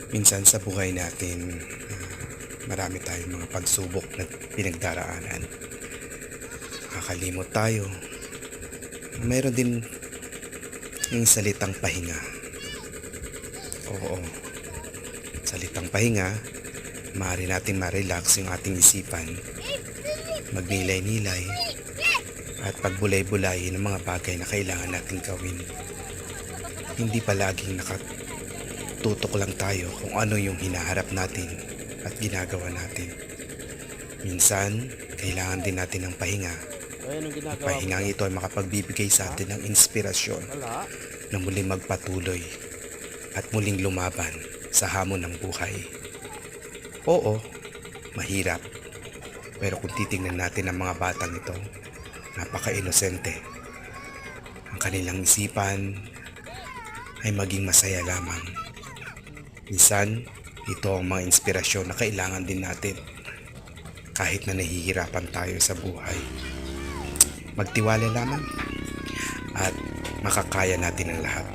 Minsan sa buhay natin, marami tayong mga pagsubok na pinagdaraanan. Nakakalimot tayo. Meron din yung salitang pahinga. Oo, salitang pahinga, maaari natin ma-relax yung ating isipan, magnilay-nilay, at pagbulay-bulayin ng mga bagay na kailangan nating gawin. Hindi palaging nakatutok lang tayo kung ano yung hinaharap natin at ginagawa natin. Minsan, kailangan din natin ng pahinga. Anong At ginagawa mo? pahingang ito ay makapagbibigay sa atin ng inspirasyon Wala. na muling magpatuloy at muling lumaban sa hamon ng buhay. Oo, mahirap. Pero kung titingnan natin ang mga batang ito, napaka-inosente. Ang kanilang isipan ay maging masaya lamang. Minsan, ito ang mga inspirasyon na kailangan din natin kahit na nahihirapan tayo sa buhay. Magtiwala lamang at makakaya natin ang lahat.